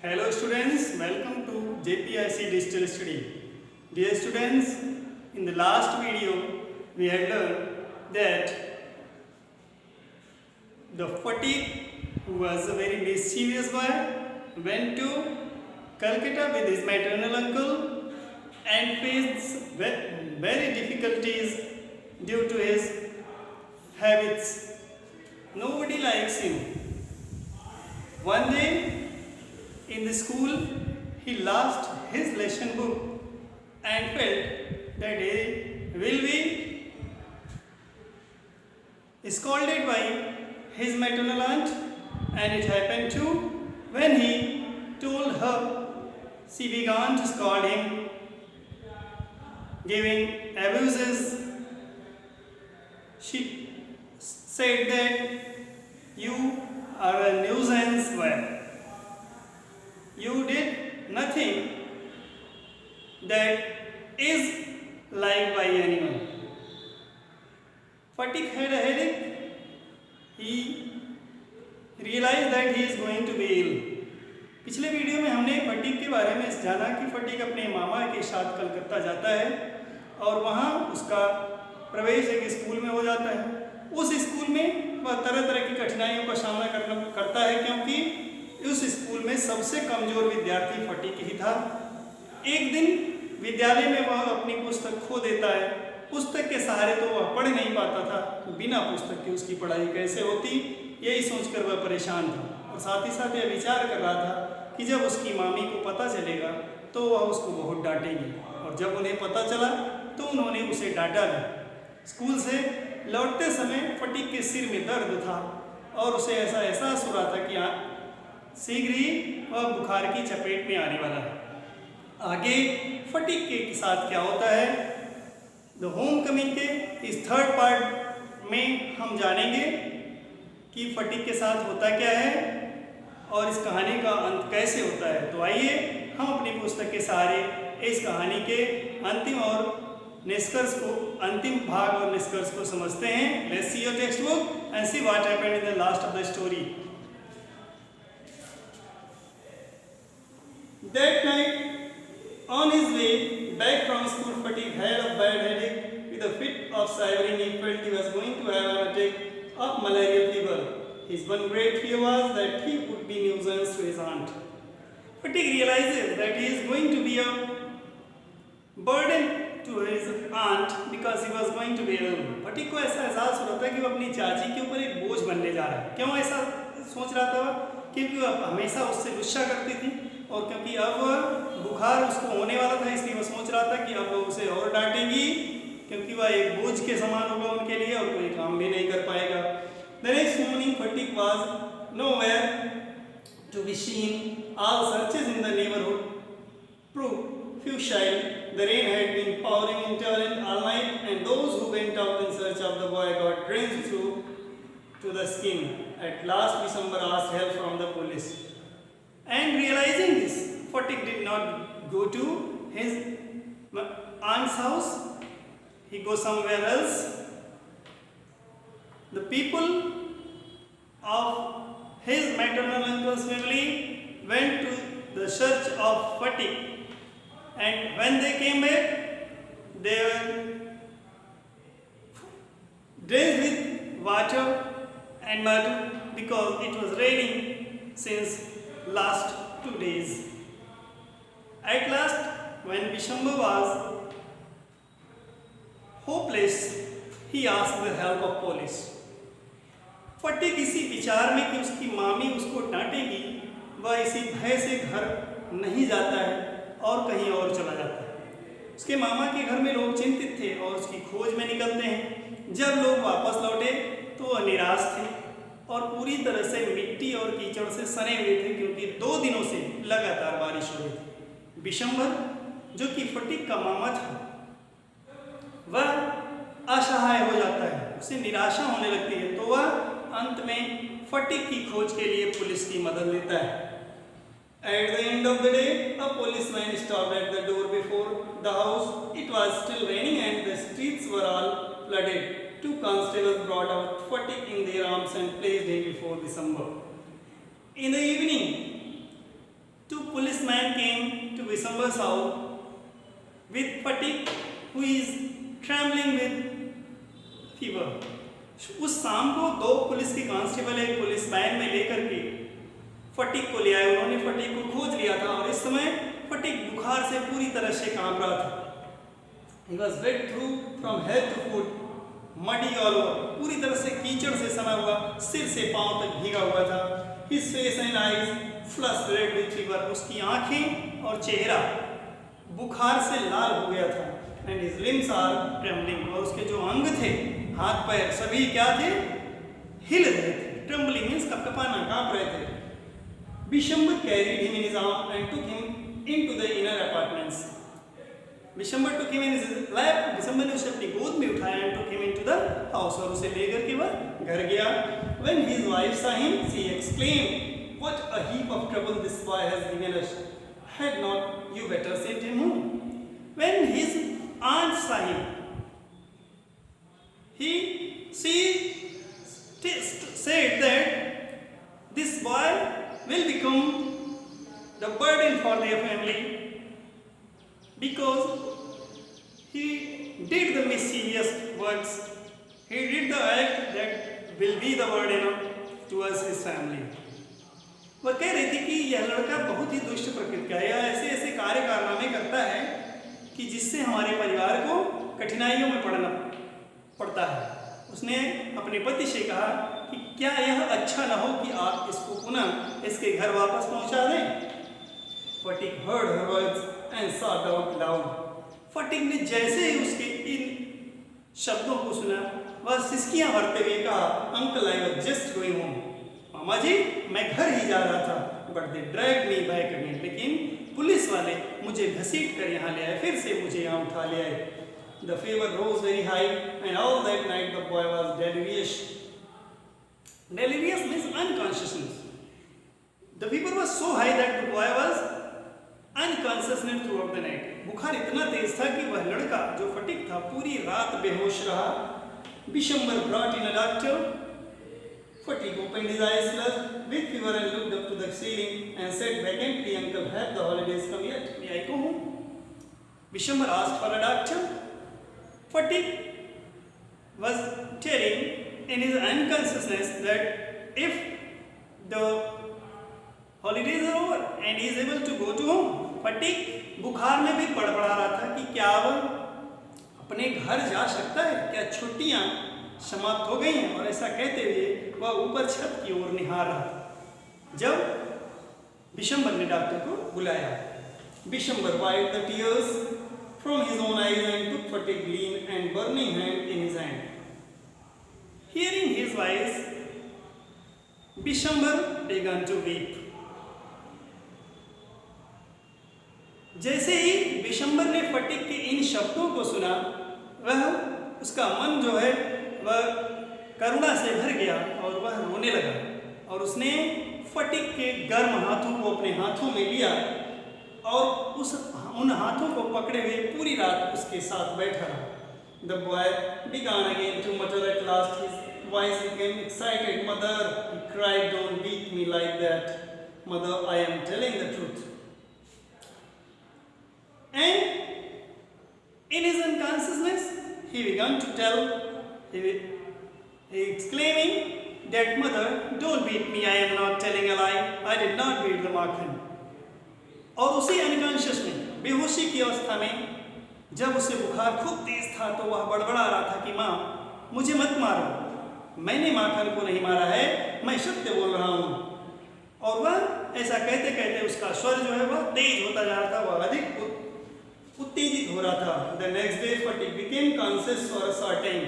Hello students, welcome to JPIC Digital Study. Dear students, in the last video we had learned that the fatigue, who was a very mischievous boy, went to Calcutta with his maternal uncle and faced very difficulties due to his habits. Nobody likes him. One day in the school, he lost his lesson book and felt that he will be scolded by his maternal aunt, and it happened too. When he told her, she began to scold him, giving abuses. She said that you are a nuisance boy. You did nothing that is liked by anyone. Fatigue had a headache. He realized that he is going to be ill. पिछले video में हमने fatigue के बारे में जाना कि fatigue अपने मामा के साथ कलकत्ता जाता है और वहाँ उसका प्रवेश एक स्कूल में हो जाता है। उस स्कूल में वह तरह तरह की कठिनाइयों का सामना करता है, क्योंकि उस स्कूल में सबसे कमज़ोर विद्यार्थी फटीक ही था। एक दिन विद्यालय में वह अपनी पुस्तक खो देता है। पुस्तक के सहारे तो वह पढ़ नहीं पाता था, तो बिना पुस्तक के उसकी पढ़ाई कैसे होती, यही सोचकर वह परेशान था और साथ ही साथ यह विचार कर रहा था कि जब उसकी मामी को पता चलेगा तो वह उसको बहुत डांटेगी। और जब उन्हें पता चला तो उन्होंने उसे डांटा भी। स्कूल से लौटते समय फटीक के सिर में दर्द था और उसे ऐसा एहसास हो रहा था कि शीघ्र ही वह बुखार की चपेट में आने वाला है। आगे फटीक के साथ क्या होता है, द होम कमिंग के इस थर्ड पार्ट में हम जानेंगे कि फटीक के साथ होता क्या है और इस कहानी का अंत कैसे होता है। तो आइए हम अपनी पुस्तक के सहारे इस कहानी के अंतिम भाग और निष्कर्ष को समझते हैं। Let's see your text book and see what happened in the last of the story. That night, on his way back from school, Fatigue had a bad headache. With a fit of shivering, he felt he was going to have an attack of malarial fever. His one great fear was that he would be nuisance to his aunt. Fatigue realizes that he is going to be a burden to his aunt because he was going to be ill. Fatigue को ऐसा एहसास हो रहा था कि वो अपनी चाची के ऊपर एक बोझ बनने जा रहा है। क्यों ऐसा सोच रहा था? क्योंकि वह हमेशा उससे गुस्सा करती थी और क्योंकि अब बुखार उसको होने वाला था, इसलिए वह सोच रहा था कि अब वह उसे और डांटेगी, क्योंकि वह एक बोझ के समान होगा उनके लिए और कोई काम भी नहीं कर पाएगा। The next morning, Fatigue was nowhere to be seen. All searches in the neighborhood proved futile. The rain had been pouring in torrent all night, and those who went out in search of the boy got drenched through to the skin. At last, December asked help from the police. And realizing this, Fatigue did not go to his aunt's house. He goes somewhere else. The people of his maternal uncle's family went to the search of Fatigue, and when they came back, they were drenched with water and mud because it was raining since last 2 days. At last, when Bishamba was hopeless, he asked the help of police. Fatigue इसी विचार में कि उसकी मामी उसको डांटेगी, वह इसी भय से घर नहीं जाता है और कहीं और चला जाता है। उसके मामा के घर में लोग चिंतित थे और उसकी खोज में निकलते हैं। जब लोग वापस लौटे तो वह निराश थे और पूरी तरह से मिट्टी और कीचड़ से सने हुए थे, क्योंकि 2 दिनों से लगातार बारिश हो रही थी। बिशंबर, जो कि फटीक का मामा था, वह असहाय हो जाता है, उसे निराशा होने लगती है, तो वह अंत में फटीक की खोज के लिए पुलिस की मदद लेता है। At the end of the day, a policeman stopped at the door before the house. It was still raining and the streets were all flooded. 2 constables brought out Fatigue in their arms and placed him before December. In the evening, 2 Vishambhar's house with fatigue, who is trembling with fever. उस शाम को दो police के constable एक police van में लेकर के fatigue को ले आए। उन्होंने फटीक को खोज लिया था और इस समय फटीक बुखार से पूरी तरह से कांप रहा था। He was wet through from head to foot, muddy all over, पूरी तरह से कीचड़ से सना हुआ, सिर से पांव तक भीगा हुआ था। His face and eyes flushed red with fever, उसकी आंखें और चेहरा बुखार से लाल हो गया था। And his limbs are trembling, और उसके जो अंग थे, हाथ पैर सभी क्या थे, हिल रहे थे। Trembling means कपकपाना, कांप रहे थे। Vishambhar carried him in his arm and took him into the inner apartments. Vishambhar took him in his lap. Vishambhar ने उसे अपनी गोद में उठाया and took him into the house, और उसे लेकर के वह घर गया। When his wife saw him, she exclaimed, "What a heap of trouble this boy has given us! Had not you better sent him home?" When his aunt saw him, she said that this boy will become the burden for their family because he did the mischievous works. He did the act that will be the burden to us, his family. वह कह रही थी कि यह लड़का बहुत ही दुष्ट प्रकृति का है, या ऐसे ऐसे कार्य कारनामे करता है कि जिससे हमारे परिवार को कठिनाइयों में पड़ना पड़ता है। उसने अपने पति से कहा कि क्या यह अच्छा न हो कि आप इसको पुनः इसके घर वापस पहुंचा दें। Fatigue heard her words and sobbed out loud. Fatigue ने जैसे ही उसके इन शब्दों को सुना, वह सिसकियां भरते हुए कहा, "Uncle, I was just going home." मामा जी, मैं घर ही जा रहा था, but they dragged me back again. लेकिन पुलिस वाले मुझे घसीट कर यहाँ ले आए, फिर से मुझे यहाँ उठा ले आए। The fever rose very high, and all that night the boy was delirious. Delirious means unconsciousness. The fever was so high that the boy was unconscious throughout the night. बुखार इतना तेज था कि वह लड़का जो फटीक था पूरी रात बेहोश रहा। Vishambhar brought in a doctor. Fatigue opened his eyes with fever and looked up to the ceiling and said vacantly, "Uncle, have the holidays come yet? May I go home?" Vishambhar asked for a doctor. Fatigue was telling in his unconsciousness that if the holidays are over and he is able to go to home, Fatigue बुखार में भी बड़बड़ा रहा था कि क्या वह अपने घर जा सकता है, क्या छुट्टियां समाप्त हो गई हैं। और ऐसा कहते हुए वह ऊपर छत की ओर निहार रहा था जब विशंबर ने डॉक्टर को बुलाया। Vishambar wiped the tears from his own eyes and took Fatigue lean and burning hand in his hand. Hearing his voice, Vishambar began to weep. जैसे ही विशंबर ने फटीक के इन शब्दों को सुना, वह उसका मन जो है वह करुणा से भर गया और वह रोने लगा, और उसने फटीक के गर्म हाथों को अपने हाथों में लिया और उन हाथों को पकड़े हुए पूरी रात उसके साथ बैठा रहा। The boy began again to mutter. At last his voice became excited. "Mother," he cried, "don't beat me like that. Mother, I am telling the truth." And in his unconsciousness, he began to tell, he exclaiming that, "Mother, don't beat me. I am not telling a lie. I did not beat the Makhan." और उसी unconscious में, बेहोशी की अवस्था में, जब उसे बुखार खूब तेज था तो वह बड़बड़ा रहा था कि माँ, मुझे मत मारो, मैंने माखन को नहीं मारा है, मैं सत्य बोल रहा हूँ। और वह ऐसा कहते कहते उसका स्वर जो है वह तेज होता जा रहा था, वह अधिक उत्तेजित हो रहा था। The next day Fatigue became conscious for a short time.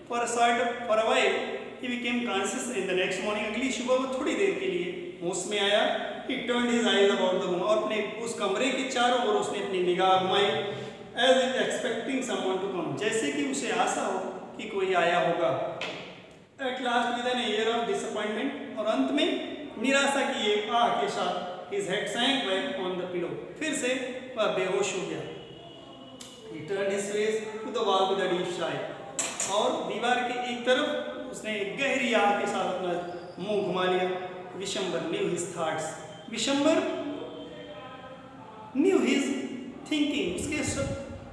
For a while he became conscious in the next morning. अगली सुबह वो थोड़ी देर के लिए होश में आया। He turned his eyes about the room, और अपने उस कमरे के चारों ओर उसने अपनी निगाह घुमाई, as if expecting someone to come, जैसे कि उसे आशा हो कि कोई आया होगा। At last with an air of disappointment, और अंत में निराशा की एक आह के साथ his head sank back on the pillow, फिर से वह बेहोश हो गया। He turned his face to the wall with a deep sigh, और दीवार के एक तरफ उसने एक गहरी आह के साथ अपना मुंह घुमा लिया। Vishambhar knew his thoughts. Vishambhar knew his उसके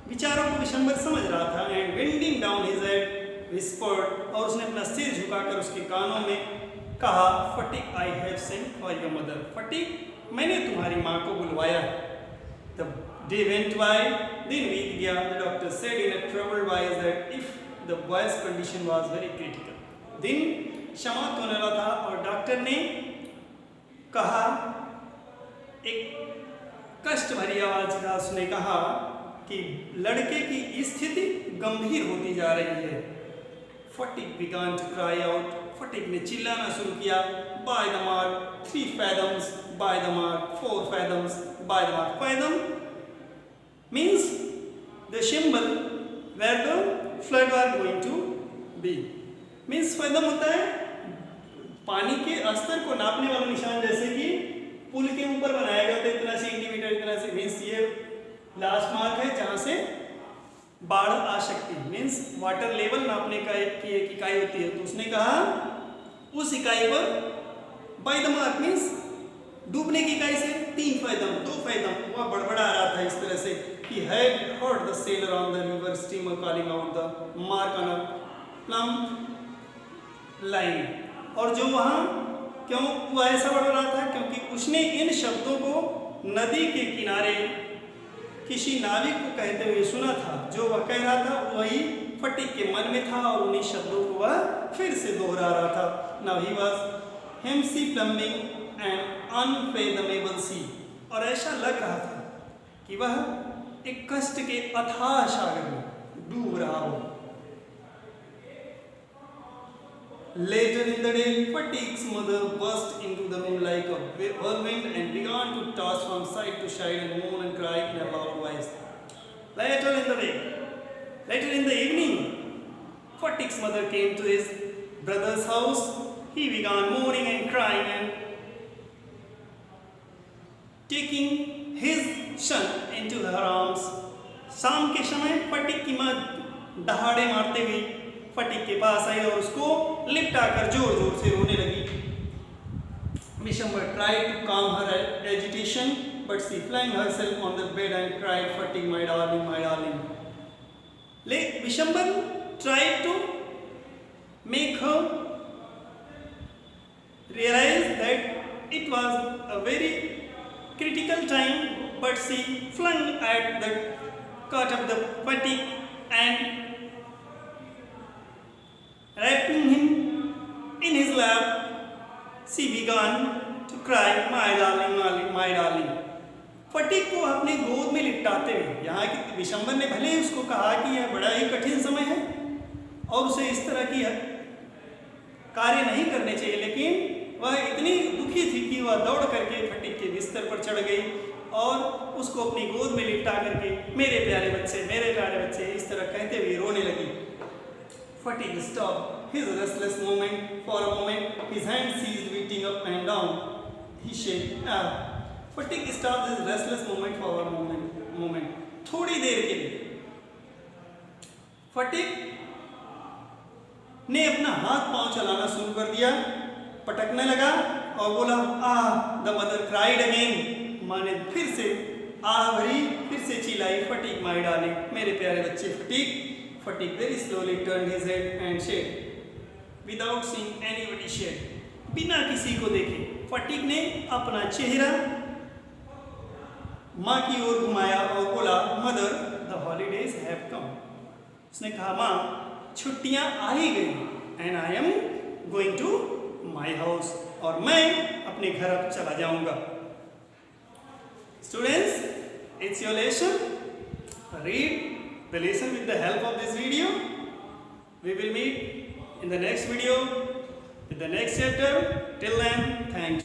विचारों को विशंबर समझ रहा था। And bending down his head whispered, और उसने अपना सिर झुकाकर उसके कानों में कहा, fatigue I have sent for your mother, fatigue मैंने तुम्हारी माँ को बुलवाया। द डे वेंट बाय, दिन बीत गया। The doctor said in a troubled voice that if the boys condition was very critical. दिन समाप्त होने वाला था और डॉक्टर ने कहा, एक कष्ट भरी आवाज का उसने कहा कि लड़के की स्थिति गंभीर होती जा रही है। Fatigue began to cry out, fatigue ने चिल्लाना शुरू किया, by the mark 3 fathoms, by the mark 4 fathoms, by the mark fathom means the symbol where the flood are going to be, means fathom होता है पानी के स्तर को नापने वाला निशान, जैसे कि पुल के ऊपर बनाया गया था इतना सेंटीमीटर, इतना से, मीन्स ये लास्ट मार्क है जहां से बाढ़ आ सकती है, मीन्स वाटर लेवल नापने का एक इकाई होती है। तो उसने कहा उस इकाई पर बाय द मार्क मीन्स डूबने की इकाई से 3 फैदम 2 फैदम वह बड़बड़ा रहा था इस तरह से कि had heard the seller on the river steamer calling out the mark on a plum line. और जो वहाँ क्यों वह ऐसा बड़बड़ा था, क्योंकि उसने इन शब्दों को नदी के किनारे किसी नाविक को कहते हुए सुना था। जो वह कह रहा था वही फटीग के मन में था और उन्हीं शब्दों को वह फिर से दोहरा रहा था। नाउ ही वाज हेमसी प्लम्बिंग एंड अनफेथमेबल सी, और ऐसा लग रहा था कि वह एक कष्ट के अथाह सागर में डूब रहा हो। Later in the day, Fatig's mother burst into the room like a whirlwind and began to toss from side to side and moan and cry in a loud voice. Later in the day, later in the evening, Fatig's mother came to his brother's house. He began moaning and crying and taking his son into her arms. शाम के समय fatigue की माँ दहाड़े मारते हुए fatigue के पास आई और उसको लिपटा कर जोर जोर से रोने लगी। Vishamba tried to calm her agitation, but she flung herself on the bed and cried, "Fatigue, my darling, my darling." Vishamba tried to make her realize that it was a very critical time, but she flung at the caught up the Fatigue and wrapping him in his lap, she began to cry, "My darling, my darling." Fatigue को अपने गोद में लिपटाते हुए, यहाँ की विशंबर ने भले ही उसको कहा कि यह बड़ा ही कठिन समय है और उसे इस तरह की कार्य नहीं करने चाहिए, लेकिन वह इतनी दुखी थी कि वह दौड़ करके फटीग के बिस्तर पर चढ़ गई और उसको अपनी गोद में लिपटा करके मेरे प्यारे बच्चे इस तरह कहते हुए रोने लगी। Fatigue stopped his restless movement for a moment. His hand ceased beating up and down. He said, Fatigue stopped his restless movement for a moment. थोड़ी देर के लिए फटीग ने अपना हाथ पांव चलाना शुरू कर दिया, पटकने लगा और बोला, द मदर क्राइड अगेन। माँ ने फिर से आह भरी, फिर से चिल्लाई, फटीग माय डार्लिंग, मेरे प्यारे बच्चे fatigue. Fatigue very slowly turned his head and said, without seeing anybody said, बिना किसी को देखे फटीग ने अपना चेहरा माँ की ओर घुमाया और बोला, mother the holidays have come. उसने कहा, माँ छुट्टियाँ आ ही गई, and I am going to my house, और मैं अपने घर अब चला जाऊंगा। Students, it's your lesson. Read the lesson with the help of this video. We will meet in the next video with the next chapter. Till then, thanks.